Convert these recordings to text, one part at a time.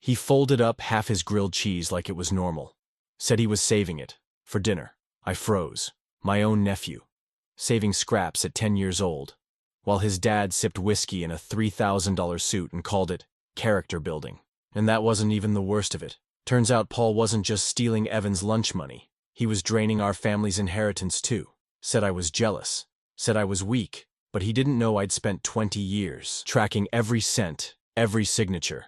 He folded up half his grilled cheese like it was normal. Said he was saving it. For dinner. I froze. My own nephew. Saving scraps at 10 years old. While his dad sipped whiskey in a $3,000 suit and called it character building. And that wasn't even the worst of it. Turns out Paul wasn't just stealing Evan's lunch money. He was draining our family's inheritance too. Said I was jealous. Said I was weak. But he didn't know I'd spent 20 years tracking every cent, every signature.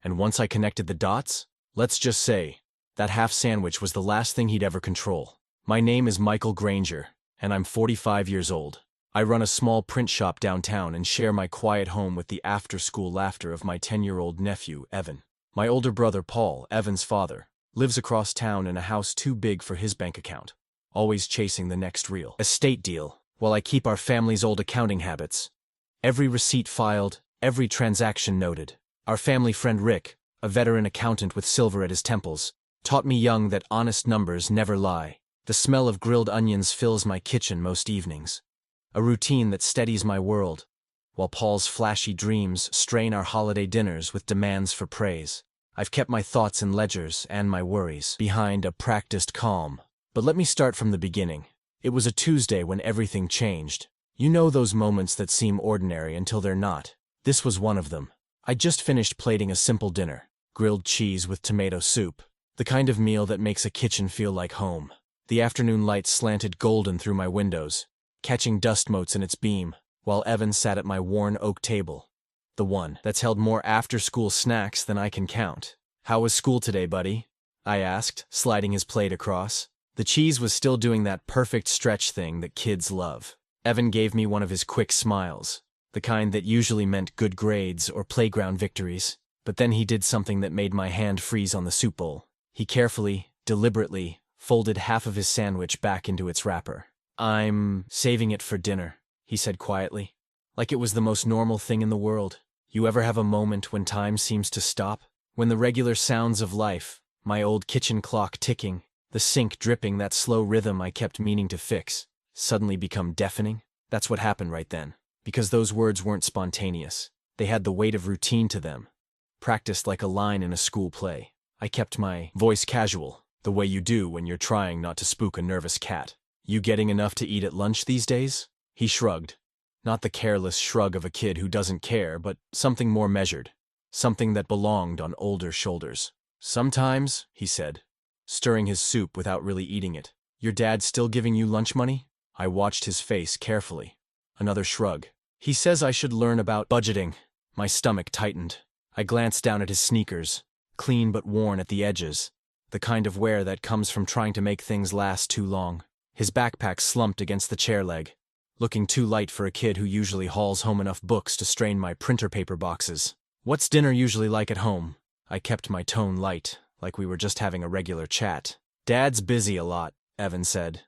And once I connected the dots, let's just say, that half sandwich was the last thing he'd ever control. My name is Michael Granger, and I'm 45 years old. I run a small print shop downtown and share my quiet home with the after-school laughter of my 10-year-old nephew, Evan. My older brother, Paul, Evan's father, lives across town in a house too big for his bank account, always chasing the next real estate deal, while I keep our family's old accounting habits. Every receipt filed, every transaction noted. Our family friend Rick, a veteran accountant with silver at his temples, taught me young that honest numbers never lie. The smell of grilled onions fills my kitchen most evenings. A routine that steadies my world, while Paul's flashy dreams strain our holiday dinners with demands for praise. I've kept my thoughts and ledgers and my worries behind a practiced calm. But let me start from the beginning. It was a Tuesday when everything changed. You know those moments that seem ordinary until they're not. This was one of them. I just finished plating a simple dinner. Grilled cheese with tomato soup. The kind of meal that makes a kitchen feel like home. The afternoon light slanted golden through my windows, catching dust motes in its beam, while Evan sat at my worn oak table. The one that's held more after-school snacks than I can count. "How was school today, buddy?" I asked, sliding his plate across. The cheese was still doing that perfect stretch thing that kids love. Evan gave me one of his quick smiles, the kind that usually meant good grades or playground victories. But then he did something that made my hand freeze on the soup bowl. He carefully, deliberately, folded half of his sandwich back into its wrapper. "I'm saving it for dinner," he said quietly, like it was the most normal thing in the world. You ever have a moment when time seems to stop? When the regular sounds of life, my old kitchen clock ticking, the sink dripping that slow rhythm I kept meaning to fix, suddenly become deafening? That's what happened right then. Because those words weren't spontaneous. They had the weight of routine to them, practiced like a line in a school play. I kept my voice casual, the way you do when you're trying not to spook a nervous cat. "You getting enough to eat at lunch these days?" He shrugged. Not the careless shrug of a kid who doesn't care, but something more measured. Something that belonged on older shoulders. "Sometimes," he said, stirring his soup without really eating it. "Your dad still giving you lunch money?" I watched his face carefully. Another shrug. "He says I should learn about budgeting." My stomach tightened. I glanced down at his sneakers, clean but worn at the edges, the kind of wear that comes from trying to make things last too long. His backpack slumped against the chair leg, looking too light for a kid who usually hauls home enough books to strain my printer paper boxes. "What's dinner usually like at home?" I kept my tone light, like we were just having a regular chat. "Dad's busy a lot," Evan said.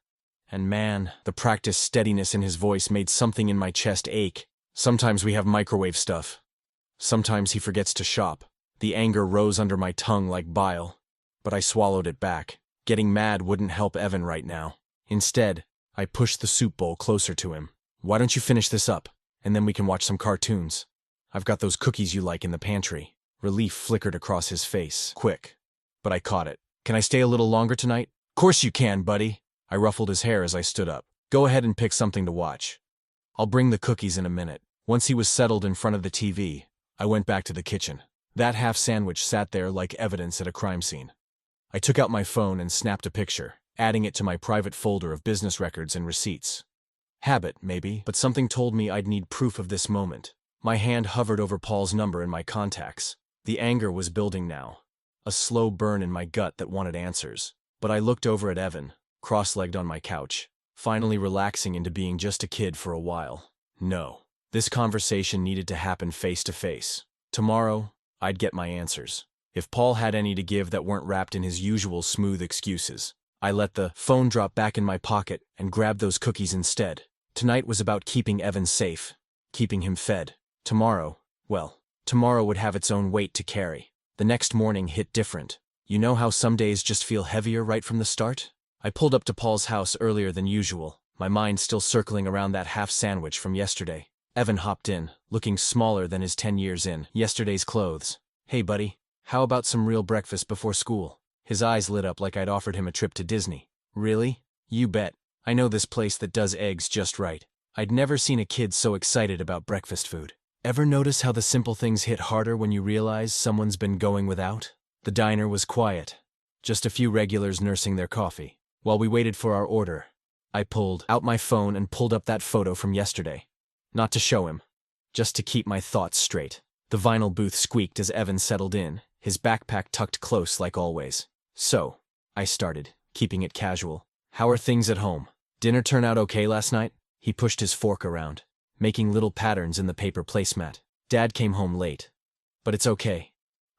And man, the practiced steadiness in his voice made something in my chest ache. "Sometimes we have microwave stuff. Sometimes he forgets to shop." The anger rose under my tongue like bile, but I swallowed it back. Getting mad wouldn't help Evan right now. Instead, I pushed the soup bowl closer to him. "Why don't you finish this up, and then we can watch some cartoons? I've got those cookies you like in the pantry." Relief flickered across his face, quick, but I caught it. "Can I stay a little longer tonight?" "Course you can, buddy." I ruffled his hair as I stood up. "Go ahead and pick something to watch. I'll bring the cookies in a minute." Once he was settled in front of the TV, I went back to the kitchen. That half sandwich sat there like evidence at a crime scene. I took out my phone and snapped a picture, adding it to my private folder of business records and receipts. Habit, maybe, but something told me I'd need proof of this moment. My hand hovered over Paul's number in my contacts. The anger was building now, a slow burn in my gut that wanted answers. But I looked over at Evan, cross-legged on my couch, finally relaxing into being just a kid for a while. No, this conversation needed to happen face to face. Tomorrow, I'd get my answers. If Paul had any to give that weren't wrapped in his usual smooth excuses. I let the phone drop back in my pocket and grabbed those cookies instead. Tonight was about keeping Evan safe, keeping him fed. Tomorrow would have its own weight to carry. The next morning hit different. You know how some days just feel heavier right from the start? I pulled up to Paul's house earlier than usual, my mind still circling around that half sandwich from yesterday. Evan hopped in, looking smaller than his 10 years in yesterday's clothes. "Hey buddy, How about some real breakfast before school? His eyes lit up like I'd offered him a trip to Disney. Really? You bet. I know this place that does eggs just right. I'd never seen a kid so excited about breakfast food. Ever notice how the simple things hit harder when you realize someone's been going without? The diner was quiet. Just a few regulars nursing their coffee. While we waited for our order, I pulled out my phone and pulled up that photo from yesterday. Not to show him, just to keep my thoughts straight. The vinyl booth squeaked as Evan settled in, his backpack tucked close like always. So, I started, keeping it casual. How are things at home? Dinner turn out okay last night? He pushed his fork around, making little patterns in the paper placemat. Dad came home late. But it's okay.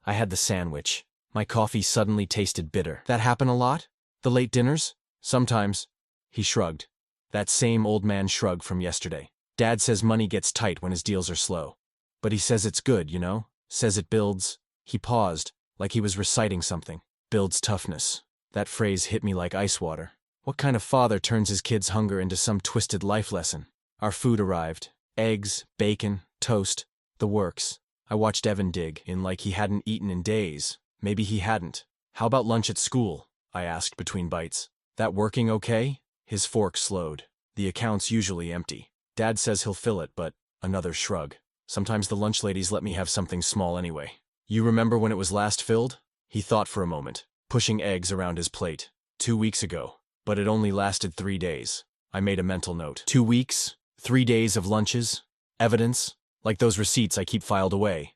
I had the sandwich. My coffee suddenly tasted bitter. That happen a lot? The late dinners? Sometimes. He shrugged. That same old man shrug from yesterday. Dad says money gets tight when his deals are slow. But he says it's good, you know? Says it builds. He paused, like he was reciting something. Builds toughness. That phrase hit me like ice water. What kind of father turns his kid's hunger into some twisted life lesson? Our food arrived. Eggs, bacon, toast, the works. I watched Evan dig in like he hadn't eaten in days. Maybe he hadn't. How about lunch at school? I asked between bites. That working okay? His fork slowed. The account's usually empty. Dad says he'll fill it, but another shrug. Sometimes the lunch ladies let me have something small anyway. You remember when it was last filled? He thought for a moment, pushing eggs around his plate. 2 weeks ago. But it only lasted 3 days. I made a mental note. 2 weeks? 3 days of lunches? Evidence? Like those receipts I keep filed away.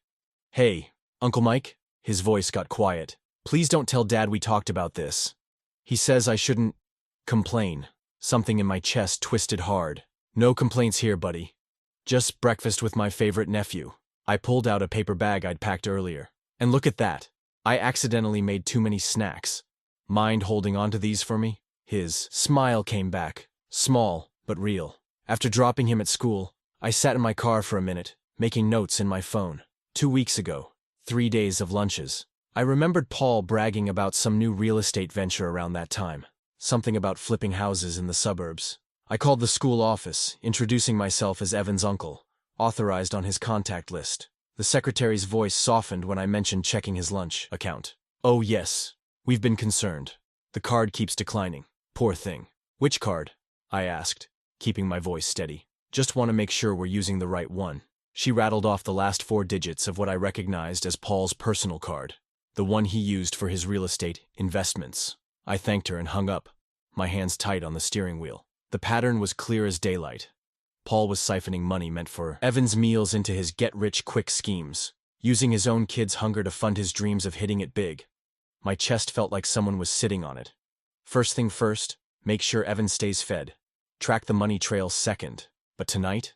Hey, Uncle Mike? His voice got quiet. Please don't tell Dad we talked about this. He says I shouldn't complain. Something in my chest twisted hard. No complaints here, buddy. Just breakfast with my favorite nephew. I pulled out a paper bag I'd packed earlier. And look at that. I accidentally made too many snacks. Mind holding on to these for me? His smile came back. Small, but real. After dropping him at school, I sat in my car for a minute, making notes in my phone. 2 weeks ago. 3 days of lunches. I remembered Paul bragging about some new real estate venture around that time. Something about flipping houses in the suburbs. I called the school office, introducing myself as Evan's uncle, authorized on his contact list. The secretary's voice softened when I mentioned checking his lunch account. Oh yes, we've been concerned. The card keeps declining. Poor thing. Which card? I asked, keeping my voice steady. Just want to make sure we're using the right one. She rattled off the last 4 digits of what I recognized as Paul's personal card. The one he used for his real estate investments. I thanked her and hung up, my hands tight on the steering wheel. The pattern was clear as daylight. Paul was siphoning money meant for Evan's meals into his get-rich-quick schemes, using his own kids' hunger to fund his dreams of hitting it big. My chest felt like someone was sitting on it. First thing first, make sure Evan stays fed. Track the money trail second. But tonight,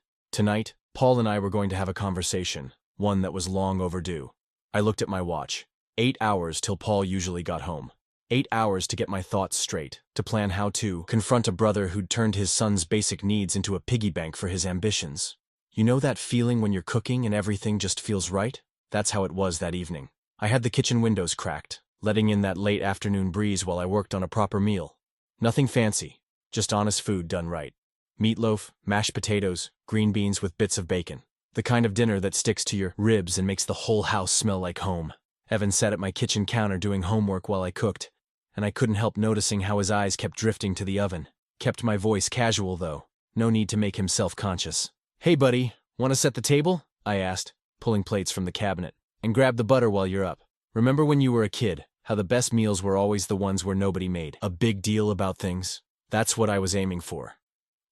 Paul and I were going to have a conversation, one that was long overdue. I looked at my watch. 8 hours till Paul usually got home. 8 hours to get my thoughts straight, to plan how to confront a brother who'd turned his son's basic needs into a piggy bank for his ambitions. You know that feeling when you're cooking and everything just feels right? That's how it was that evening. I had the kitchen windows cracked, letting in that late afternoon breeze while I worked on a proper meal. Nothing fancy, just honest food done right. Meatloaf, mashed potatoes, green beans with bits of bacon. The kind of dinner that sticks to your ribs and makes the whole house smell like home. Evan sat at my kitchen counter doing homework while I cooked, and I couldn't help noticing how his eyes kept drifting to the oven. Kept my voice casual, though. No need to make him self-conscious. Hey, buddy, want to set the table? I asked, pulling plates from the cabinet. And grab the butter while you're up. Remember when you were a kid, how the best meals were always the ones where nobody made a big deal about things? That's what I was aiming for.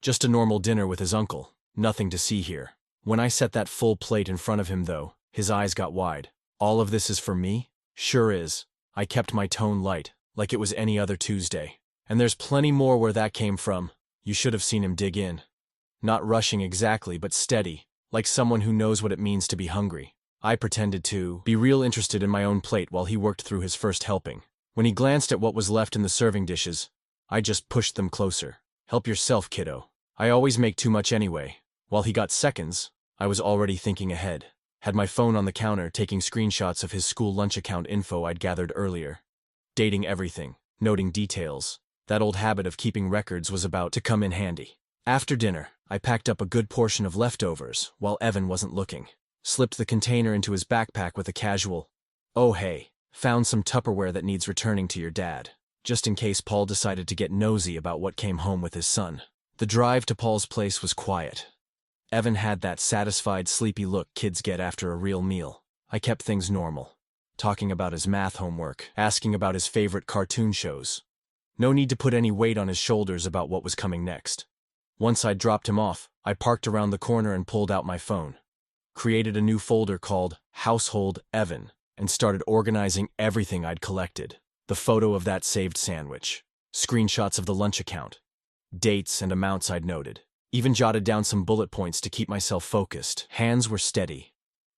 Just a normal dinner with his uncle. Nothing to see here. When I set that full plate in front of him, though, his eyes got wide. All of this is for me? Sure is. I kept my tone light, like it was any other Tuesday. And there's plenty more where that came from. You should have seen him dig in. Not rushing exactly, but steady, like someone who knows what it means to be hungry. I pretended to be real interested in my own plate while he worked through his first helping. When he glanced at what was left in the serving dishes, I just pushed them closer. Help yourself, kiddo. I always make too much anyway. While he got seconds, I was already thinking ahead. Had my phone on the counter taking screenshots of his school lunch account info I'd gathered earlier. Dating everything, noting details. That old habit of keeping records was about to come in handy. After dinner, I packed up a good portion of leftovers while Evan wasn't looking. Slipped the container into his backpack with a casual, "Oh hey," Found some Tupperware that needs returning to your dad, just in case Paul decided to get nosy about what came home with his son. The drive to Paul's place was quiet. Evan had that satisfied, sleepy look kids get after a real meal. I kept things normal, talking about his math homework, asking about his favorite cartoon shows. No need to put any weight on his shoulders about what was coming next. Once I'd dropped him off, I parked around the corner and pulled out my phone. Created a new folder called Household Evan and started organizing everything I'd collected. The photo of that saved sandwich, screenshots of the lunch account, dates and amounts I'd noted. Even jotted down some bullet points to keep myself focused. Hands were steady,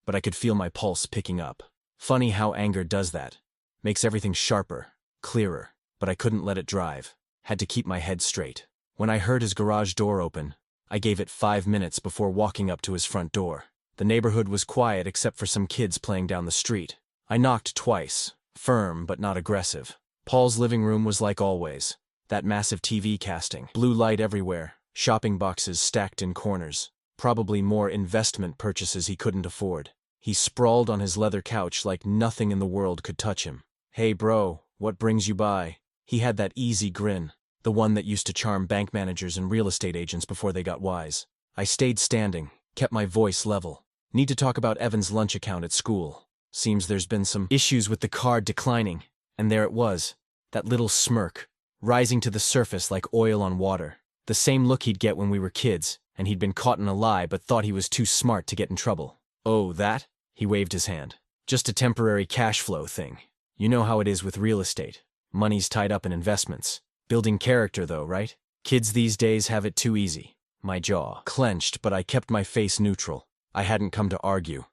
but I could feel my pulse picking up. Funny how anger does that. Makes everything sharper, clearer, but I couldn't let it drive. Had to keep my head straight. When I heard his garage door open, I gave it 5 minutes before walking up to his front door. The neighborhood was quiet except for some kids playing down the street. I knocked twice, firm but not aggressive. Paul's living room was like always. That massive TV casting, blue light everywhere, shopping boxes stacked in corners. Probably more investment purchases he couldn't afford. He sprawled on his leather couch like nothing in the world could touch him. "Hey bro, what brings you by?" He had that easy grin, the one that used to charm bank managers and real estate agents before they got wise. I stayed standing, kept my voice level. "Need to talk about Evan's lunch account at school. Seems there's been some issues with the card declining." And there it was, that little smirk, rising to the surface like oil on water. The same look he'd get when we were kids, and he'd been caught in a lie but thought he was too smart to get in trouble. "Oh, that?" He waved his hand. "Just a temporary cash flow thing. You know how it is with real estate. Money's tied up in investments. Building character though, right? Kids these days have it too easy." My jaw clenched, but I kept my face neutral. I hadn't come to argue.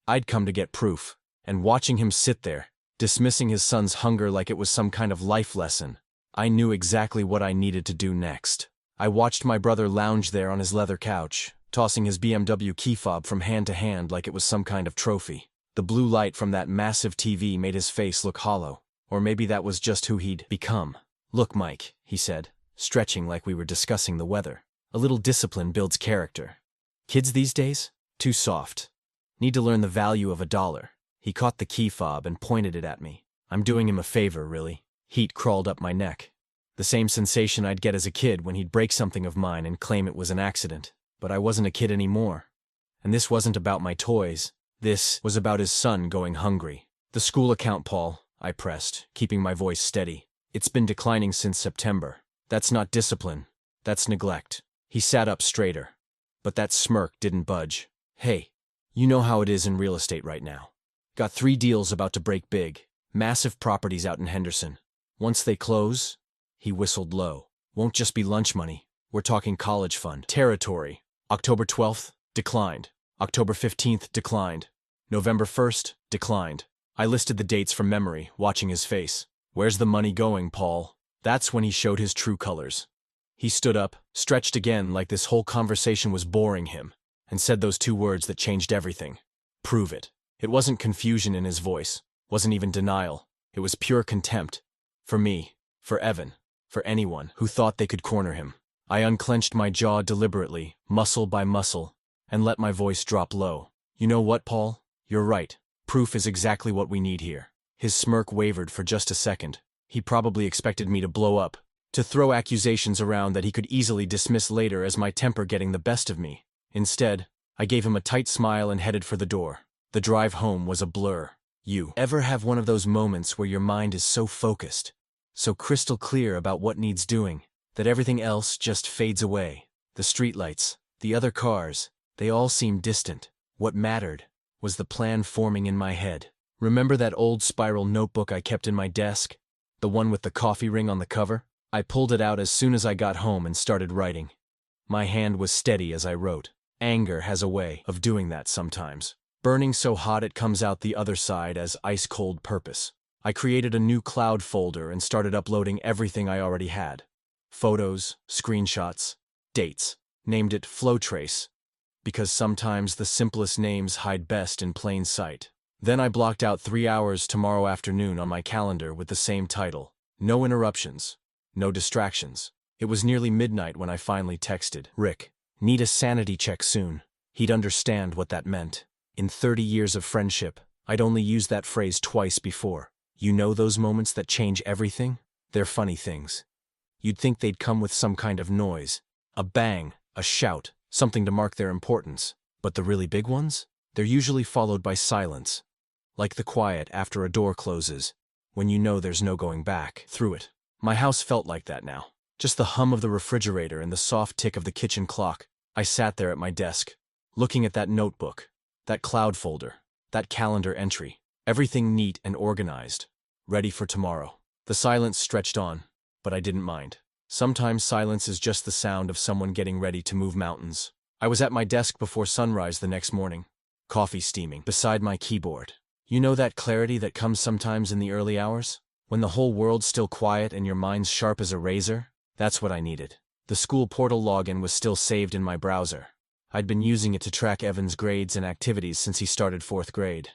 I'd come to get proof. And watching him sit there, dismissing his son's hunger like it was some kind of life lesson, I knew exactly what I needed to do next. I watched my brother lounge there on his leather couch, tossing his BMW key fob from hand to hand like it was some kind of trophy. The blue light from that massive TV made his face look hollow, or maybe that was just who he'd become. "Look, Mike," he said, stretching like we were discussing the weather. "A little discipline builds character. Kids these days? Too soft. Need to learn the value of $1. He caught the key fob and pointed it at me. I'm doing him a favor, really. Heat crawled up my neck. The same sensation I'd get as a kid when he'd break something of mine and claim it was an accident. But I wasn't a kid anymore. And this wasn't about my toys. This was about his son going hungry. "The school account, Paul," I pressed, keeping my voice steady. "It's been declining since September. That's not discipline. That's neglect." He sat up straighter. But that smirk didn't budge. "Hey, you know how it is in real estate right now. Got 3 deals about to break big. Massive properties out in Henderson. Once they close," he whistled low, "won't just be lunch money. We're talking college fund territory. October 12th, declined. October 15th, declined. November 1st, declined." I listed the dates from memory, watching his face. "Where's the money going, Paul?" That's when he showed his true colors. He stood up, stretched again like this whole conversation was boring him, and said those 2 words that changed everything. "Prove it." It wasn't confusion in his voice, wasn't even denial. It was pure contempt. For me, for Evan, for anyone who thought they could corner him. I unclenched my jaw deliberately, muscle by muscle, and let my voice drop low. "You know what, Paul? You're right. Proof is exactly what we need here." His smirk wavered for just a second. He probably expected me to blow up, to throw accusations around that he could easily dismiss later as my temper getting the best of me. Instead, I gave him a tight smile and headed for the door. The drive home was a blur. You ever have one of those moments where your mind is so focused, so crystal clear about what needs doing, that everything else just fades away? The streetlights, the other cars, they all seemed distant. What mattered was the plan forming in my head. Remember that old spiral notebook I kept in my desk? The one with the coffee ring on the cover? I pulled it out as soon as I got home and started writing. My hand was steady as I wrote. Anger has a way of doing that sometimes. Burning so hot it comes out the other side as ice-cold purpose. I created a new cloud folder and started uploading everything I already had. Photos, screenshots, dates. Named it Flowtrace, because sometimes the simplest names hide best in plain sight. Then I blocked out 3 hours tomorrow afternoon on my calendar with the same title. No interruptions, no distractions. It was nearly midnight when I finally texted, "Rick, need a sanity check soon." He'd understand what that meant. In 30 years of friendship, I'd only used that phrase twice before. You know those moments that change everything? They're funny things. You'd think they'd come with some kind of noise. A bang, a shout, something to mark their importance. But the really big ones? They're usually followed by silence. Like the quiet after a door closes, when you know there's no going back through it. My house felt like that now. Just the hum of the refrigerator and the soft tick of the kitchen clock. I sat there at my desk, looking at that notebook, that cloud folder, that calendar entry. Everything neat and organized, ready for tomorrow. The silence stretched on, but I didn't mind. Sometimes silence is just the sound of someone getting ready to move mountains. I was at my desk before sunrise the next morning, coffee steaming beside my keyboard. You know that clarity that comes sometimes in the early hours? When the whole world's still quiet and your mind's sharp as a razor? That's what I needed. The school portal login was still saved in my browser. I'd been using it to track Evan's grades and activities since he started 4th grade.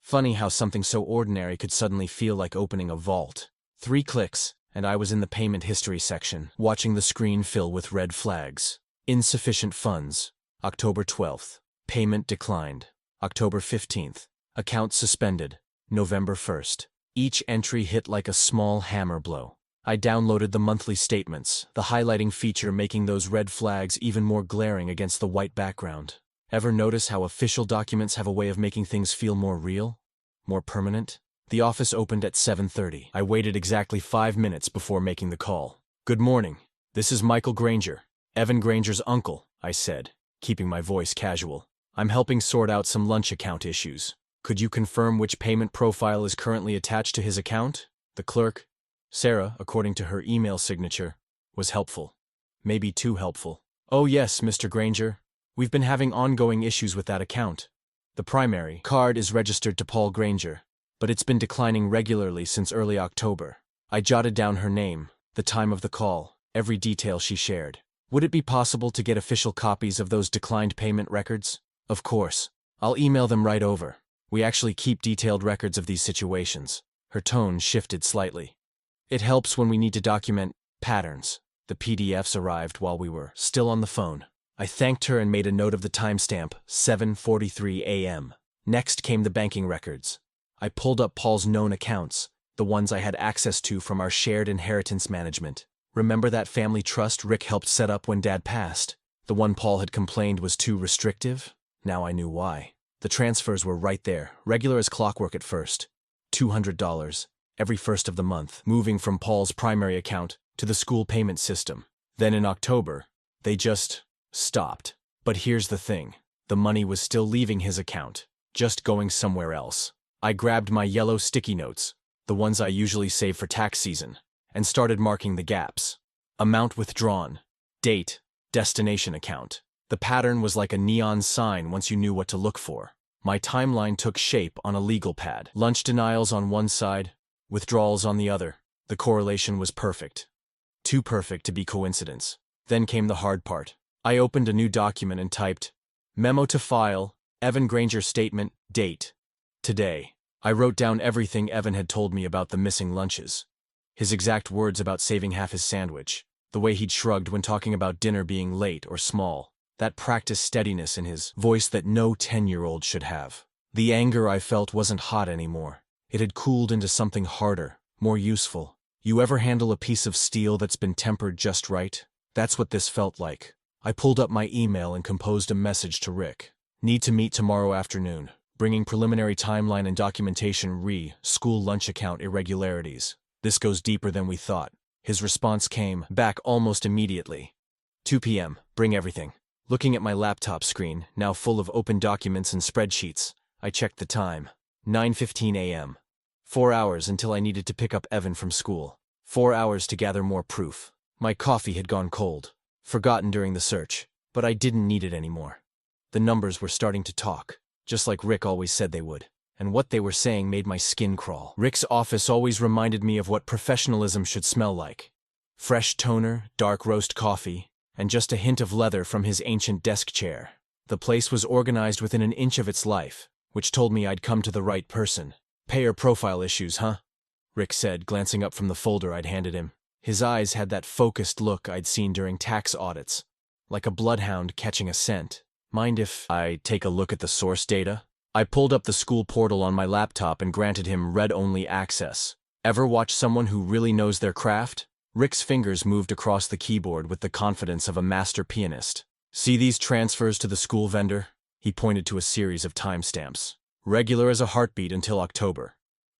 Funny how something so ordinary could suddenly feel like opening a vault. 3 clicks, and I was in the payment history section, watching the screen fill with red flags. Insufficient funds. October 12th. Payment declined. October 15th. Account suspended. November 1st. Each entry hit like a small hammer blow. I downloaded the monthly statements, the highlighting feature making those red flags even more glaring against the white background. Ever notice how official documents have a way of making things feel more real? More permanent? The office opened at 7:30. I waited exactly 5 minutes before making the call. "Good morning. This is Michael Granger, Evan Granger's uncle," I said, keeping my voice casual. "I'm helping sort out some lunch account issues. Could you confirm which payment profile is currently attached to his account?" The clerk, Sarah, according to her email signature, was helpful. Maybe too helpful. "Oh yes, Mr. Granger. We've been having ongoing issues with that account. The primary card is registered to Paul Granger, but it's been declining regularly since early October." I jotted down her name, the time of the call, every detail she shared. "Would it be possible to get official copies of those declined payment records?" "Of course. I'll email them right over. We actually keep detailed records of these situations." Her tone shifted slightly. "It helps when we need to document patterns." The PDFs arrived while we were still on the phone. I thanked her and made a note of the timestamp, 7:43 a.m. Next came the banking records. I pulled up Paul's known accounts, the ones I had access to from our shared inheritance management. Remember that family trust Rick helped set up when Dad passed? The one Paul had complained was too restrictive? Now I knew why. The transfers were right there, regular as clockwork at first. $200, every first of the month, moving from Paul's primary account to the school payment system. Then in October, they just stopped. But here's the thing. The money was still leaving his account, just going somewhere else. I grabbed my yellow sticky notes, the ones I usually save for tax season, and started marking the gaps. Amount withdrawn. Date. Destination account. The pattern was like a neon sign once you knew what to look for. My timeline took shape on a legal pad. Lunch denials on one side, withdrawals on the other. The correlation was perfect. Too perfect to be coincidence. Then came the hard part. I opened a new document and typed, "Memo to file, Evan Granger statement, date. Today." I wrote down everything Evan had told me about the missing lunches. His exact words about saving half his sandwich. The way he'd shrugged when talking about dinner being late or small. That practiced steadiness in his voice that no 10-year-old should have. The anger I felt wasn't hot anymore. It had cooled into something harder, more useful. You ever handle a piece of steel that's been tempered just right? That's what this felt like. I pulled up my email and composed a message to Rick. "Need to meet tomorrow afternoon. Bringing preliminary timeline and documentation school lunch account irregularities. This goes deeper than we thought." His response came back almost immediately. 2 p.m. Bring everything. Looking at my laptop screen, now full of open documents and spreadsheets, I checked the time. 9:15 a.m. 4 hours until I needed to pick up Evan from school. 4 hours to gather more proof. My coffee had gone cold. Forgotten during the search, but I didn't need it anymore. The numbers were starting to talk, just like Rick always said they would. And what they were saying made my skin crawl. Rick's office always reminded me of what professionalism should smell like. Fresh toner, dark roast coffee, and just a hint of leather from his ancient desk chair. The place was organized within an inch of its life, which told me I'd come to the right person. "Payer profile issues, huh?" Rick said, glancing up from the folder I'd handed him. His eyes had that focused look I'd seen during tax audits, like a bloodhound catching a scent. "Mind if I take a look at the source data?" I pulled up the school portal on my laptop and granted him read-only access. Ever watch someone who really knows their craft? Rick's fingers moved across the keyboard with the confidence of a master pianist. See these transfers to the school vendor? He pointed to a series of timestamps. Regular as a heartbeat until October.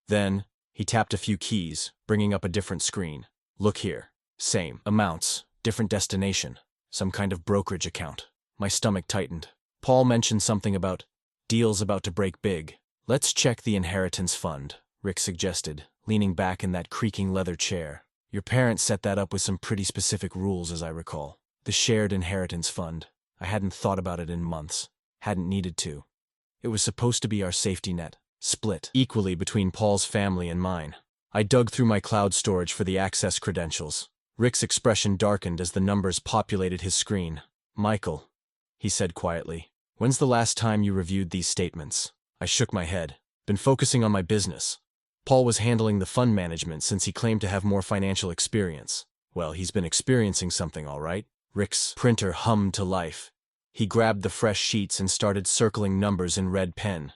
Then, he tapped a few keys, bringing up a different screen. Look here. Same amounts, different destination. Some kind of brokerage account. My stomach tightened. Paul mentioned something about deals about to break big. Let's check the inheritance fund, Rick suggested, leaning back in that creaking leather chair. Your parents set that up with some pretty specific rules, as I recall. The shared inheritance fund. I hadn't thought about it in months. Hadn't needed to. It was supposed to be our safety net, split equally between Paul's family and mine. I dug through my cloud storage for the access credentials. Rick's expression darkened as the numbers populated his screen. Michael, he said quietly, when's the last time you reviewed these statements? I shook my head. Been focusing on my business. Paul was handling the fund management since he claimed to have more financial experience. Well, he's been experiencing something, all right. Rick's printer hummed to life. He grabbed the fresh sheets and started circling numbers in red pen.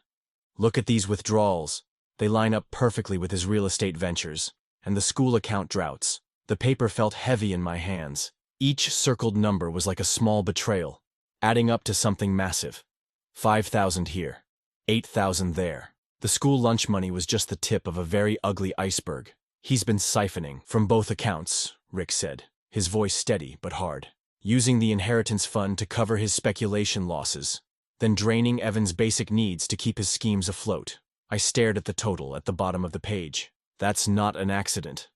Look at these withdrawals. They line up perfectly with his real estate ventures. And the school account droughts. The paper felt heavy in my hands. Each circled number was like a small betrayal, adding up to something massive. 5,000 here. 8,000 there. The school lunch money was just the tip of a very ugly iceberg. He's been siphoning from both accounts, Rick said, his voice steady but hard. Using the inheritance fund to cover his speculation losses, then draining Evan's basic needs to keep his schemes afloat. I stared at the total at the bottom of the page. That's not an accident.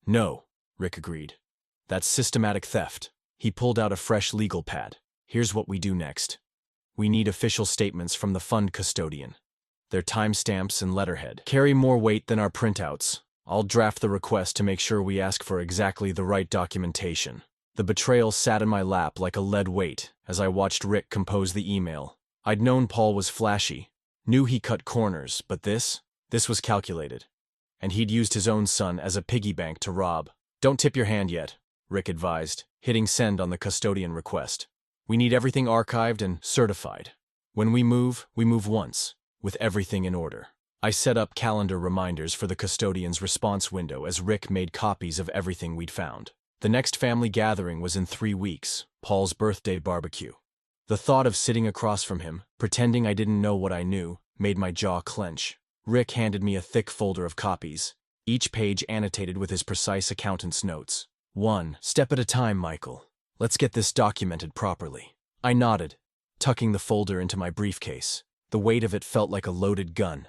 No, Rick agreed. That's systematic theft. He pulled out a fresh legal pad. Here's what we do next. We need official statements from the fund custodian. Their timestamps and letterhead carry more weight than our printouts. I'll draft the request to make sure we ask for exactly the right documentation. The betrayal sat in my lap like a lead weight as I watched Rick compose the email. I'd known Paul was flashy, knew he cut corners, but this was calculated. And he'd used his own son as a piggy bank to rob. Don't tip your hand yet, Rick advised, hitting send on the custodian request. We need everything archived and certified. When we move once, with everything in order. I set up calendar reminders for the custodian's response window as Rick made copies of everything we'd found. The next family gathering was in 3 weeks, Paul's birthday barbecue. The thought of sitting across from him, pretending I didn't know what I knew, made my jaw clench. Rick handed me a thick folder of copies, each page annotated with his precise accountant's notes. One step at a time, Michael. Let's get this documented properly. I nodded, tucking the folder into my briefcase. The weight of it felt like a loaded gun,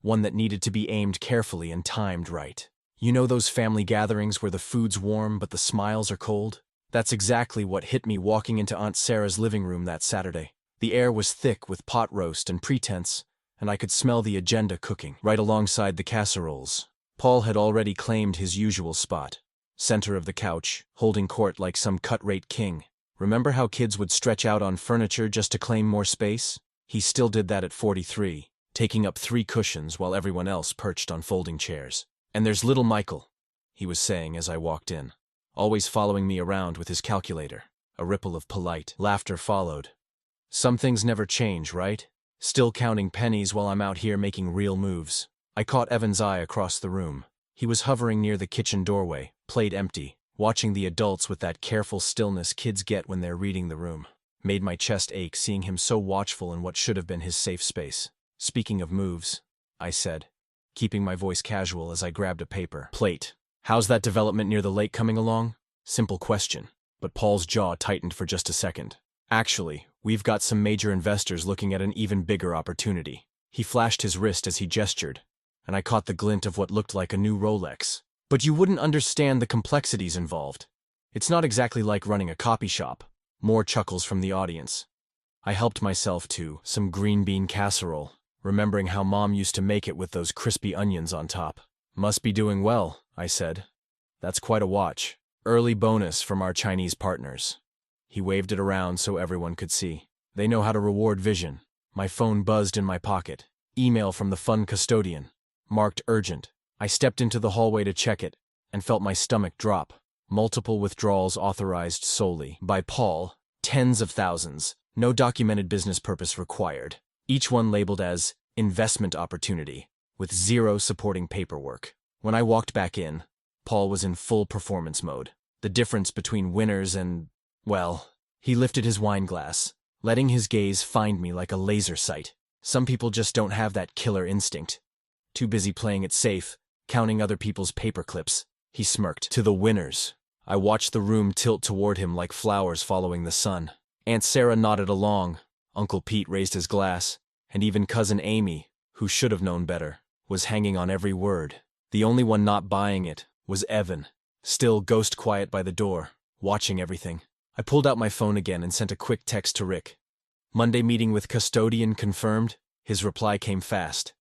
one that needed to be aimed carefully and timed right. You know those family gatherings where the food's warm but the smiles are cold? That's exactly what hit me walking into Aunt Sarah's living room that Saturday. The air was thick with pot roast and pretense, and I could smell the agenda cooking right alongside the casseroles. Paul had already claimed his usual spot, center of the couch, holding court like some cut-rate king. Remember how kids would stretch out on furniture just to claim more space? He still did that at 43, taking up 3 cushions while everyone else perched on folding chairs. And there's little Michael, he was saying as I walked in, always following me around with his calculator. A ripple of polite laughter followed. Some things never change, right? Still counting pennies while I'm out here making real moves. I caught Evan's eye across the room. He was hovering near the kitchen doorway, plate empty, watching the adults with that careful stillness kids get when they're reading the room. Made my chest ache seeing him so watchful in what should have been his safe space. Speaking of moves, I said, keeping my voice casual as I grabbed a paper plate. How's that development near the lake coming along? Simple question, but Paul's jaw tightened for just a second. Actually, we've got some major investors looking at an even bigger opportunity. He flashed his wrist as he gestured, and I caught the glint of what looked like a new Rolex. But you wouldn't understand the complexities involved. It's not exactly like running a copy shop. More chuckles from the audience. I helped myself to some green bean casserole, remembering how Mom used to make it with those crispy onions on top. Must be doing well, I said. That's quite a watch. Early bonus from our Chinese partners. He waved it around so everyone could see. They know how to reward vision. My phone buzzed in my pocket. Email from the fund custodian. Marked urgent. I stepped into the hallway to check it, and felt my stomach drop. Multiple withdrawals authorized solely by Paul. Tens of thousands. No documented business purpose required. Each one labeled as investment opportunity, with zero supporting paperwork. When I walked back in, Paul was in full performance mode. The difference between winners and, well, he lifted his wine glass, letting his gaze find me like a laser sight. Some people just don't have that killer instinct. Too busy playing it safe, counting other people's paper clips. He smirked. To the winners. I watched the room tilt toward him like flowers following the sun. Aunt Sarah nodded along, Uncle Pete raised his glass, and even Cousin Amy, who should have known better, was hanging on every word. The only one not buying it was Evan, still ghost quiet by the door, watching everything. I pulled out my phone again and sent a quick text to Rick. Monday meeting with custodian confirmed. His reply came fast.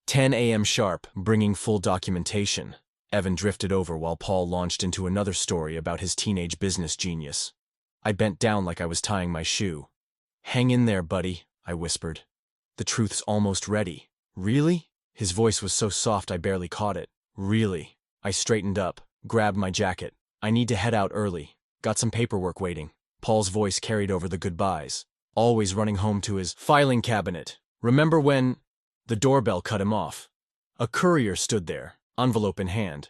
10 a.m. sharp, bringing full documentation. Evan drifted over while Paul launched into another story about his teenage business genius. I bent down like I was tying my shoe. Hang in there, buddy, I whispered. The truth's almost ready. Really? His voice was so soft I barely caught it. Really? I straightened up, grabbed my jacket. I need to head out early. Got some paperwork waiting. Paul's voice carried over the goodbyes, always running home to his filing cabinet. Remember when... The doorbell cut him off. A courier stood there, envelope in hand.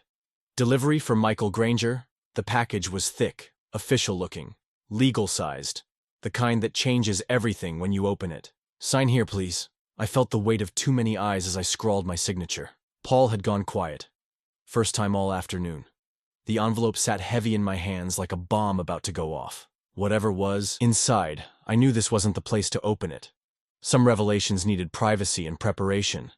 Delivery for Michael Granger. The package was thick, official-looking, legal-sized. The kind that changes everything when you open it. Sign here, please. I felt the weight of too many eyes as I scrawled my signature. Paul had gone quiet. First time all afternoon. The envelope sat heavy in my hands like a bomb about to go off. Whatever was inside, I knew this wasn't the place to open it. Some revelations needed privacy and preparation.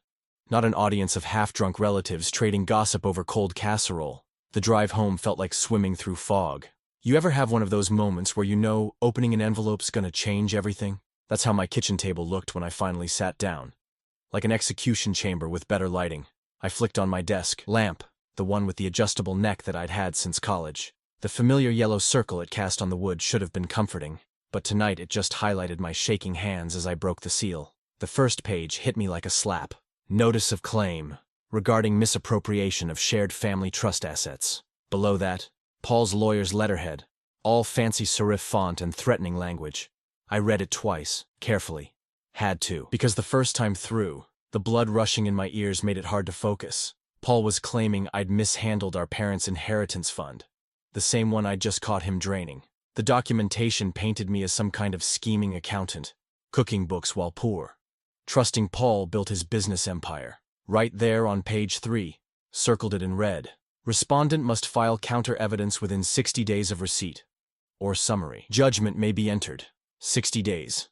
Not an audience of half-drunk relatives trading gossip over cold casserole. The drive home felt like swimming through fog. You ever have one of those moments where you know opening an envelope's gonna change everything? That's how my kitchen table looked when I finally sat down. Like an execution chamber with better lighting. I flicked on my desk lamp, the one with the adjustable neck that I'd had since college. The familiar yellow circle it cast on the wood should have been comforting, but tonight it just highlighted my shaking hands as I broke the seal. The first page hit me like a slap. Notice of claim, regarding misappropriation of shared family trust assets. Below that, Paul's lawyer's letterhead, all fancy serif font and threatening language. I read it twice, carefully. Had to, because the first time through, the blood rushing in my ears made it hard to focus. Paul was claiming I'd mishandled our parents' inheritance fund, the same one I'd just caught him draining. The documentation painted me as some kind of scheming accountant, cooking books while poor. Trusting Paul built his business empire. Right there on page 3, circled it in red. Respondent must file counter-evidence within 60 days of receipt. Or summary. Judgment may be entered. 60 days.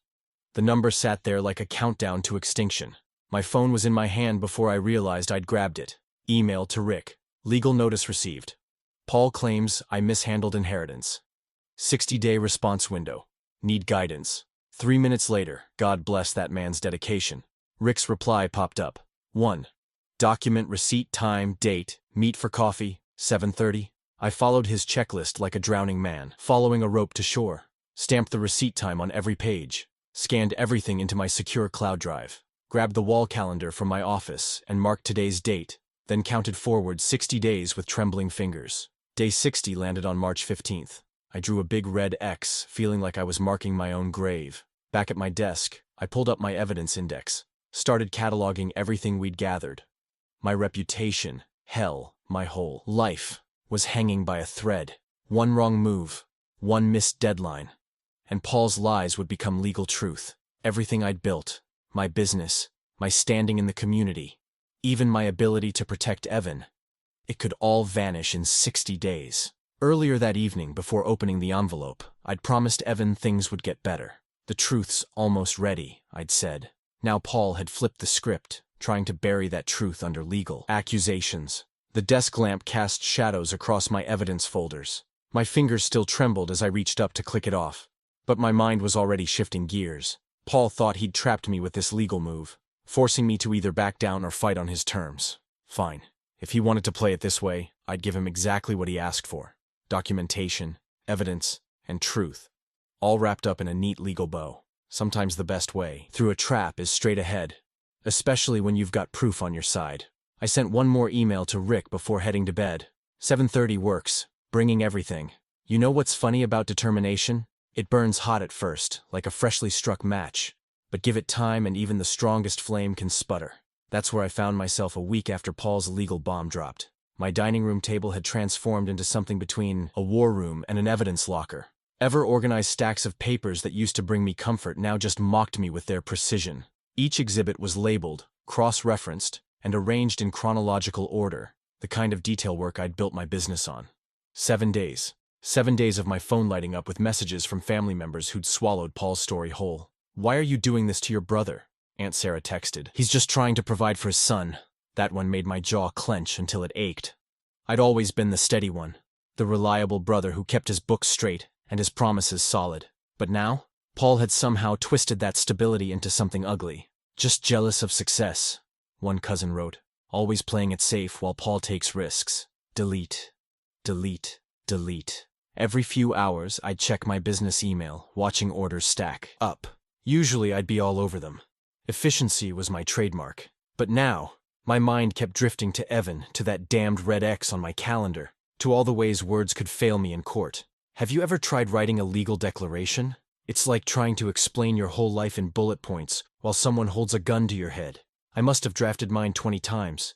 The number sat there like a countdown to extinction. My phone was in my hand before I realized I'd grabbed it. Email to Rick. Legal notice received. Paul claims I mishandled inheritance. 60-day response window. Need guidance. 3 minutes later, God bless that man's dedication. Rick's reply popped up. 1. Document receipt time, date, meet for coffee, 7:30. I followed his checklist like a drowning man, following a rope to shore. Stamped the receipt time on every page. Scanned everything into my secure cloud drive. Grabbed the wall calendar from my office and marked today's date, then counted forward 60 days with trembling fingers. Day 60 landed on March 15th. I drew a big red X, feeling like I was marking my own grave. Back at my desk, I pulled up my evidence index, started cataloging everything we'd gathered. My reputation, hell, my whole life, was hanging by a thread. One wrong move, one missed deadline, and Paul's lies would become legal truth. Everything I'd built, my business, my standing in the community, even my ability to protect Evan, it could all vanish in 60 days. Earlier that evening, before opening the envelope, I'd promised Evan things would get better. The truth's almost ready, I'd said. Now Paul had flipped the script, trying to bury that truth under legal accusations. The desk lamp cast shadows across my evidence folders. My fingers still trembled as I reached up to click it off. But my mind was already shifting gears. Paul thought he'd trapped me with this legal move, forcing me to either back down or fight on his terms. Fine. If he wanted to play it this way, I'd give him exactly what he asked for. Documentation, evidence, and truth. All wrapped up in a neat legal bow. Sometimes the best way through a trap is straight ahead, especially when you've got proof on your side. I sent one more email to Rick before heading to bed. 7:30 works, bringing everything. You know what's funny about determination? It burns hot at first, like a freshly struck match. But give it time and even the strongest flame can sputter. That's where I found myself a week after Paul's illegal bomb dropped. My dining room table had transformed into something between a war room and an evidence locker. Ever-organized stacks of papers that used to bring me comfort now just mocked me with their precision. Each exhibit was labeled, cross-referenced, and arranged in chronological order, the kind of detail work I'd built my business on. 7 days. 7 days of my phone lighting up with messages from family members who'd swallowed Paul's story whole. "Why are you doing this to your brother?" Aunt Sarah texted. "He's just trying to provide for his son." That one made my jaw clench until it ached. I'd always been the steady one, the reliable brother who kept his books straight and his promises solid. But now, Paul had somehow twisted that stability into something ugly. "Just jealous of success," one cousin wrote, "always playing it safe while Paul takes risks." Delete. Delete. Delete. Every few hours, I'd check my business email, watching orders stack up. Usually, I'd be all over them. Efficiency was my trademark. But now, my mind kept drifting to Evan, to that damned red X on my calendar, to all the ways words could fail me in court. Have you ever tried writing a legal declaration? It's like trying to explain your whole life in bullet points while someone holds a gun to your head. I must have drafted mine 20 times.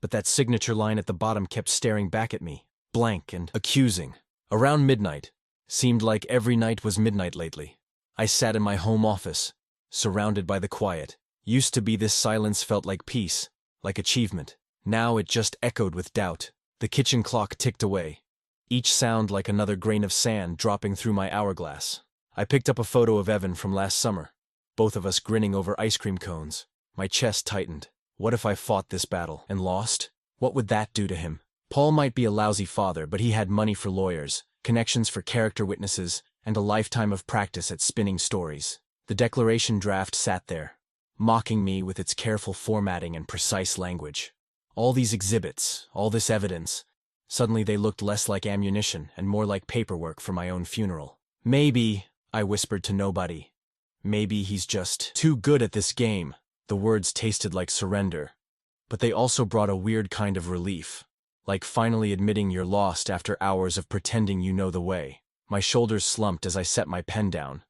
But that signature line at the bottom kept staring back at me, blank and accusing. Around midnight. Seemed like every night was midnight lately. I sat in my home office, surrounded by the quiet. Used to be this silence felt like peace, like achievement. Now it just echoed with doubt. The kitchen clock ticked away, each sound like another grain of sand dropping through my hourglass. I picked up a photo of Evan from last summer, both of us grinning over ice cream cones. My chest tightened. What if I fought this battle and lost? What would that do to him? Paul might be a lousy father, but he had money for lawyers, connections for character witnesses, and a lifetime of practice at spinning stories. The declaration draft sat there, mocking me with its careful formatting and precise language. All these exhibits, all this evidence, suddenly they looked less like ammunition and more like paperwork for my own funeral. "Maybe," I whispered to nobody, "maybe he's just too good at this game." The words tasted like surrender, but they also brought a weird kind of relief, like finally admitting you're lost after hours of pretending you know the way. My shoulders slumped as I set my pen down.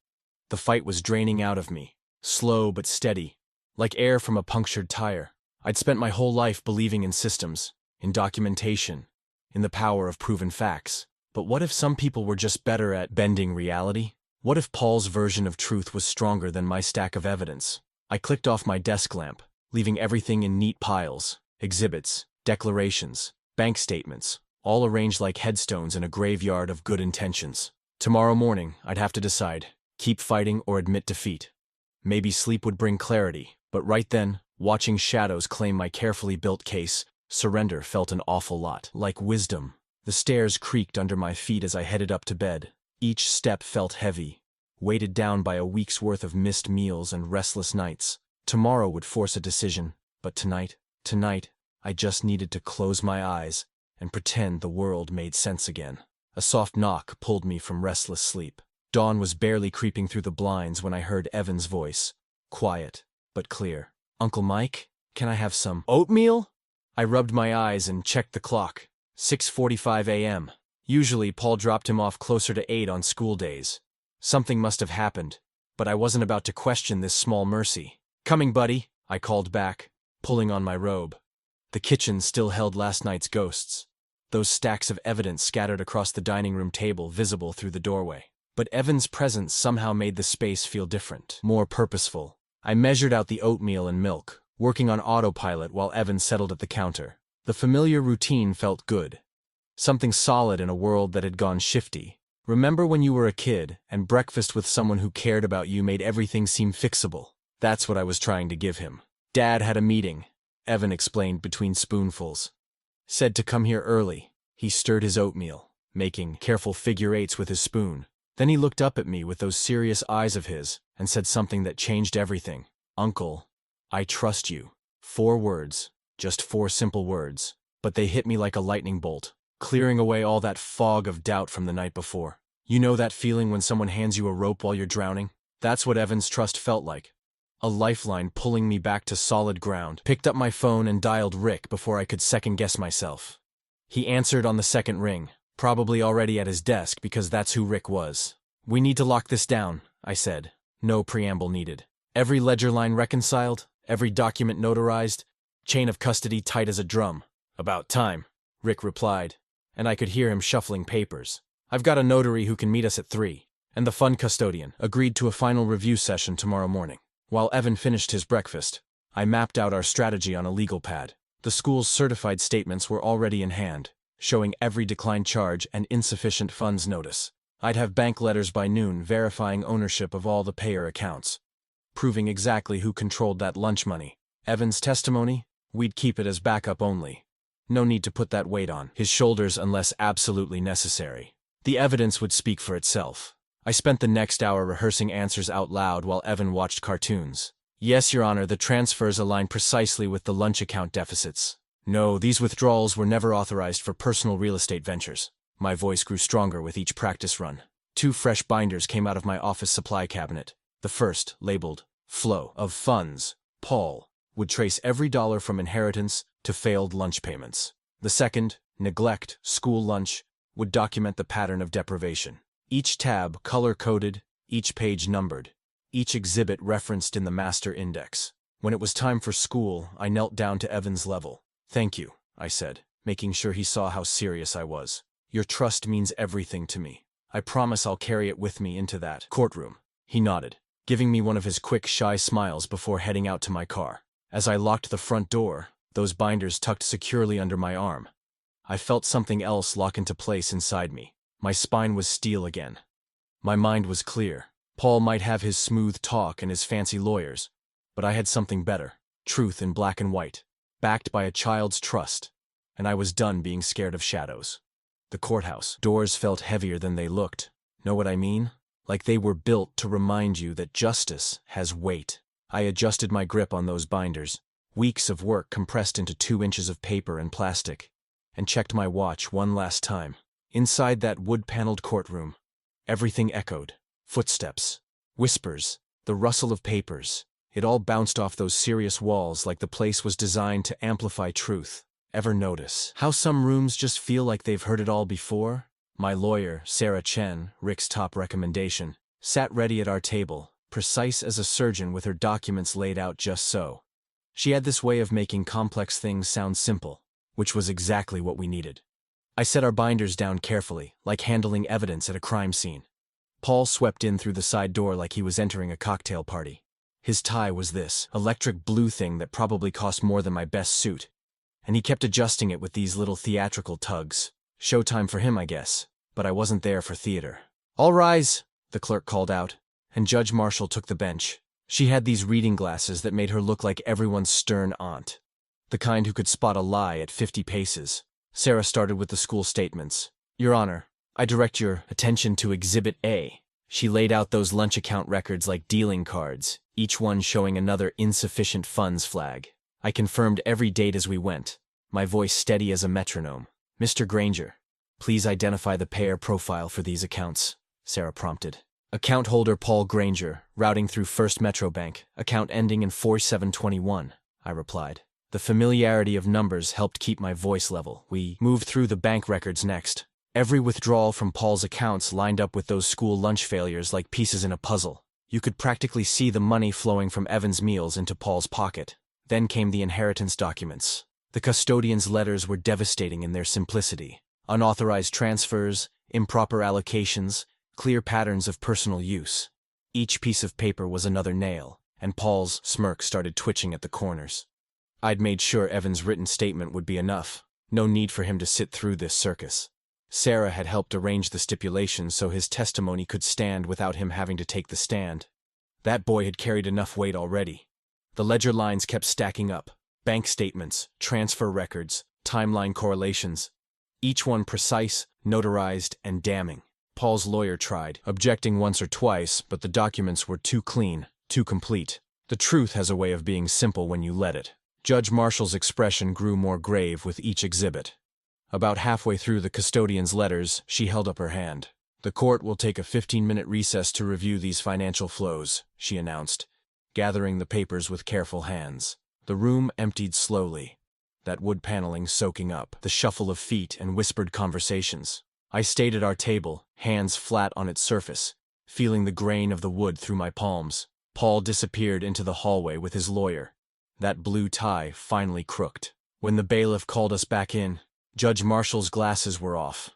The fight was draining out of me, slow but steady, like air from a punctured tire. I'd spent my whole life believing in systems, in documentation, in the power of proven facts. But what if some people were just better at bending reality? What if Paul's version of truth was stronger than my stack of evidence? I clicked off my desk lamp, leaving everything in neat piles: exhibits, declarations, bank statements, all arranged like headstones in a graveyard of good intentions. Tomorrow morning, I'd have to decide: keep fighting or admit defeat. Maybe sleep would bring clarity, but right then, watching shadows claim my carefully built case, surrender felt an awful lot like wisdom. The stairs creaked under my feet as I headed up to bed. Each step felt heavy, weighted down by a week's worth of missed meals and restless nights. Tomorrow would force a decision, but tonight, I just needed to close my eyes and pretend the world made sense again. A soft knock pulled me from restless sleep. Dawn was barely creeping through the blinds when I heard Evan's voice, quiet but clear. "Uncle Mike, can I have some oatmeal?" I rubbed my eyes and checked the clock. 6:45 a.m. Usually, Paul dropped him off closer to 8 on school days. Something must have happened, but I wasn't about to question this small mercy. "Coming, buddy," I called back, pulling on my robe. The kitchen still held last night's ghosts, those stacks of evidence scattered across the dining room table visible through the doorway. But Evan's presence somehow made the space feel different, more purposeful. I measured out the oatmeal and milk, working on autopilot while Evan settled at the counter. The familiar routine felt good. Something solid in a world that had gone shifty. Remember when you were a kid, and breakfast with someone who cared about you made everything seem fixable? That's what I was trying to give him. "Dad had a meeting," Evan explained between spoonfuls. "Said to come here early." He stirred his oatmeal, making careful figure eights with his spoon. Then he looked up at me with those serious eyes of his and said something that changed everything. "Uncle, I trust you." 4 words, just 4 simple words, but they hit me like a lightning bolt, clearing away all that fog of doubt from the night before. You know that feeling when someone hands you a rope while you're drowning? That's what Evan's trust felt like. A lifeline pulling me back to solid ground. Picked up my phone and dialed Rick before I could second-guess myself. He answered on the second ring, probably already at his desk because that's who Rick was. "We need to lock this down," I said. No preamble needed. Every ledger line reconciled, every document notarized, chain of custody tight as a drum. About time, Rick replied, and I could hear him shuffling papers. I've got a notary who can meet us at 3, and the fund custodian agreed to a final review session tomorrow morning. While Evan finished his breakfast, I mapped out our strategy on a legal pad. The school's certified statements were already in hand, showing every declined charge and insufficient funds notice. I'd have bank letters by noon verifying ownership of all the payer accounts, proving exactly who controlled that lunch money. Evan's testimony? We'd keep it as backup only. No need to put that weight on his shoulders unless absolutely necessary. The evidence would speak for itself. I spent the next hour rehearsing answers out loud while Evan watched cartoons. Yes, Your Honor, the transfers align precisely with the lunch account deficits. No, these withdrawals were never authorized for personal real estate ventures. My voice grew stronger with each practice run. 2 fresh binders came out of my office supply cabinet. The first, labeled Flow of Funds, Paul, would trace every dollar from inheritance to failed lunch payments. The second, Neglect, School Lunch, would document the pattern of deprivation. Each tab color-coded, each page numbered, each exhibit referenced in the master index. When it was time for school, I knelt down to Evan's level. "Thank you," I said, making sure he saw how serious I was. "Your trust means everything to me. I promise I'll carry it with me into that courtroom." He nodded, giving me one of his quick, shy smiles before heading out to my car. As I locked the front door, those binders tucked securely under my arm, I felt something else lock into place inside me. My spine was steel again. My mind was clear. Paul might have his smooth talk and his fancy lawyers, but I had something better. Truth in black and white, backed by a child's trust, and I was done being scared of shadows. The courthouse doors felt heavier than they looked. Know what I mean? Like they were built to remind you that justice has weight. I adjusted my grip on those binders, weeks of work compressed into 2 inches of paper and plastic, and checked my watch one last time. Inside that wood-paneled courtroom, everything echoed. Footsteps, whispers, the rustle of papers. It all bounced off those serious walls like the place was designed to amplify truth. Ever notice how some rooms just feel like they've heard it all before? My lawyer, Sarah Chen, Rick's top recommendation, sat ready at our table, precise as a surgeon with her documents laid out just so. She had this way of making complex things sound simple, which was exactly what we needed. I set our binders down carefully, like handling evidence at a crime scene. Paul swept in through the side door like he was entering a cocktail party. His tie was this electric blue thing that probably cost more than my best suit, and he kept adjusting it with these little theatrical tugs. Showtime for him, I guess, but I wasn't there for theater. "All rise," the clerk called out, and Judge Marshall took the bench. She had these reading glasses that made her look like everyone's stern aunt, the kind who could spot a lie at 50 paces. Sarah started with the school statements. "Your Honor, I direct your attention to Exhibit A." She laid out those lunch account records like dealing cards, each one showing another insufficient funds flag. I confirmed every date as we went, my voice steady as a metronome. "Mr. Granger, please identify the payer profile for these accounts," Sarah prompted. "Account holder Paul Granger, routing through First Metro Bank, account ending in 4721, I replied. The familiarity of numbers helped keep my voice level. We moved through the bank records next. Every withdrawal from Paul's accounts lined up with those school lunch failures like pieces in a puzzle. You could practically see the money flowing from Evan's meals into Paul's pocket. Then came the inheritance documents. The custodian's letters were devastating in their simplicity. Unauthorized transfers, improper allocations, clear patterns of personal use. Each piece of paper was another nail, and Paul's smirk started twitching at the corners. I'd made sure Evan's written statement would be enough. No need for him to sit through this circus. Sarah had helped arrange the stipulations so his testimony could stand without him having to take the stand. That boy had carried enough weight already. The ledger lines kept stacking up. Bank statements, transfer records, timeline correlations. Each one precise, notarized, and damning. Paul's lawyer tried, objecting once or twice, but the documents were too clean, too complete. The truth has a way of being simple when you let it. Judge Marshall's expression grew more grave with each exhibit. About halfway through the custodian's letters, she held up her hand. "The court will take a 15-minute recess to review these financial flows," she announced, gathering the papers with careful hands. The room emptied slowly, that wood paneling soaking up, the shuffle of feet and whispered conversations. I stayed at our table, hands flat on its surface, feeling the grain of the wood through my palms. Paul disappeared into the hallway with his lawyer, that blue tie finally crooked. When the bailiff called us back in, Judge Marshall's glasses were off,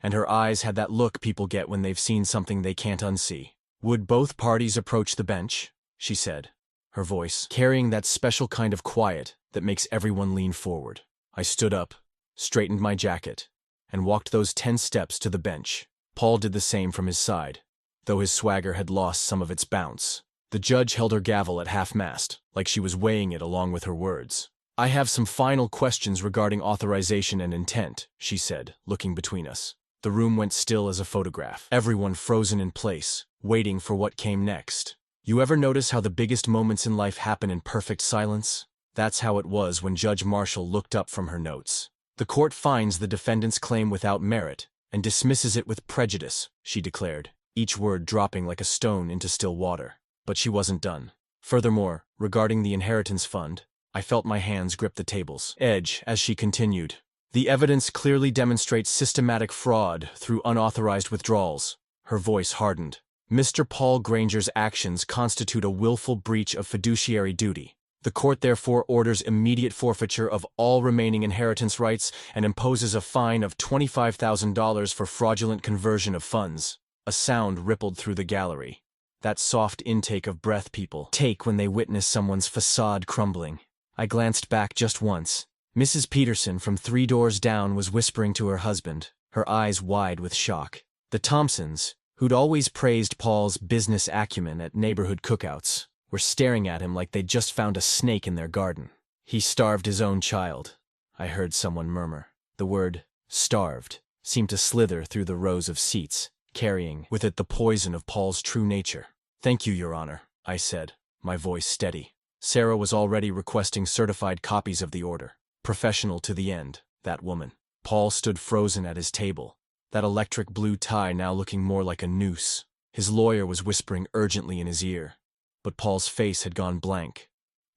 and her eyes had that look people get when they've seen something they can't unsee. "Would both parties approach the bench?" she said, her voice carrying that special kind of quiet that makes everyone lean forward. I stood up, straightened my jacket, and walked those 10 steps to the bench. Paul did the same from his side, though his swagger had lost some of its bounce. The judge held her gavel at half-mast, like she was weighing it along with her words. "I have some final questions regarding authorization and intent," she said, looking between us. The room went still as a photograph, everyone frozen in place, waiting for what came next. You ever notice how the biggest moments in life happen in perfect silence? That's how it was when Judge Marshall looked up from her notes. "The court finds the defendant's claim without merit and dismisses it with prejudice," she declared, each word dropping like a stone into still water. But she wasn't done. Furthermore, regarding the inheritance fund, I felt my hands grip the table's edge as she continued. "The evidence clearly demonstrates systematic fraud through unauthorized withdrawals." Her voice hardened. "Mr. Paul Granger's actions constitute a willful breach of fiduciary duty. The court therefore orders immediate forfeiture of all remaining inheritance rights and imposes a fine of $25,000 for fraudulent conversion of funds." A sound rippled through the gallery. That soft intake of breath people take when they witness someone's facade crumbling. I glanced back just once. Mrs. Peterson from 3 doors down was whispering to her husband, her eyes wide with shock. The Thompsons, who'd always praised Paul's business acumen at neighborhood cookouts, were staring at him like they'd just found a snake in their garden. "He starved his own child," I heard someone murmur. The word "starved" seemed to slither through the rows of seats, carrying with it the poison of Paul's true nature. "Thank you, Your Honor," I said, my voice steady. Sarah was already requesting certified copies of the order. Professional to the end, that woman. Paul stood frozen at his table, that electric blue tie now looking more like a noose. His lawyer was whispering urgently in his ear, but Paul's face had gone blank,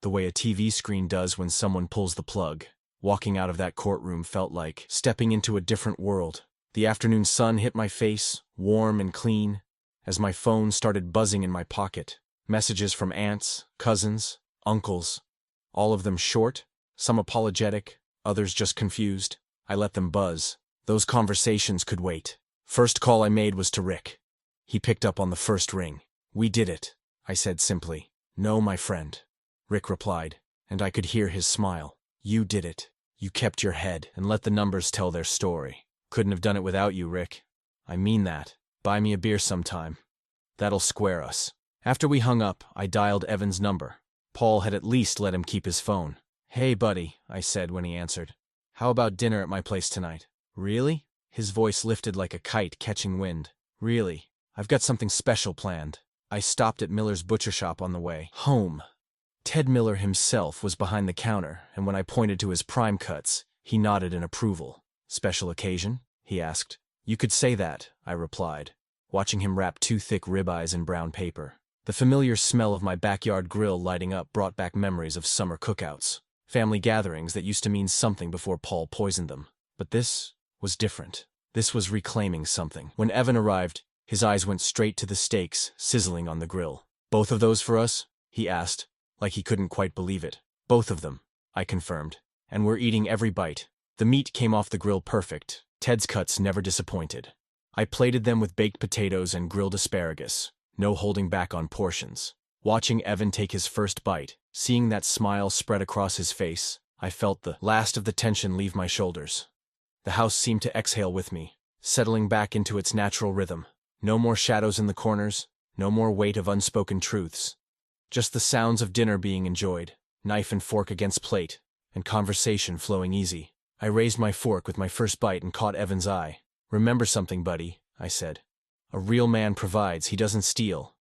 the way a TV screen does when someone pulls the plug. Walking out of that courtroom felt like stepping into a different world. The afternoon sun hit my face, warm and clean, as my phone started buzzing in my pocket. Messages from aunts, cousins, uncles, all of them short, some apologetic, others just confused. I let them buzz. Those conversations could wait. First call I made was to Rick. He picked up on the first ring. "We did it," I said simply. "No, my friend," Rick replied, and I could hear his smile. "You did it. You kept your head and let the numbers tell their story. Couldn't have done it without you, Rick. I mean that. Buy me a beer sometime. That'll square us." After we hung up, I dialed Evan's number. Paul had at least let him keep his phone. "Hey, buddy," I said when he answered. "How about dinner at my place tonight?" "Really?" His voice lifted like a kite catching wind. "Really. I've got something special planned." I stopped at Miller's butcher shop on the way home. Ted Miller himself was behind the counter, and when I pointed to his prime cuts, he nodded in approval. "Special occasion?" he asked. "You could say that," I replied, watching him wrap 2 thick ribeyes in brown paper. The familiar smell of my backyard grill lighting up brought back memories of summer cookouts, family gatherings that used to mean something before Paul poisoned them. But this was different. This was reclaiming something. When Evan arrived, his eyes went straight to the steaks sizzling on the grill. "Both of those for us?" he asked, like he couldn't quite believe it. "Both of them," I confirmed, "and we're eating every bite." The meat came off the grill perfect. Ted's cuts never disappointed. I plated them with baked potatoes and grilled asparagus, no holding back on portions. Watching Evan take his first bite, seeing that smile spread across his face, I felt the last of the tension leave my shoulders. The house seemed to exhale with me, settling back into its natural rhythm. No more shadows in the corners, no more weight of unspoken truths. Just the sounds of dinner being enjoyed, knife and fork against plate, and conversation flowing easy. I raised my fork with my first bite and caught Evan's eye. "Remember something, buddy," I said. "A real man provides, he doesn't steal."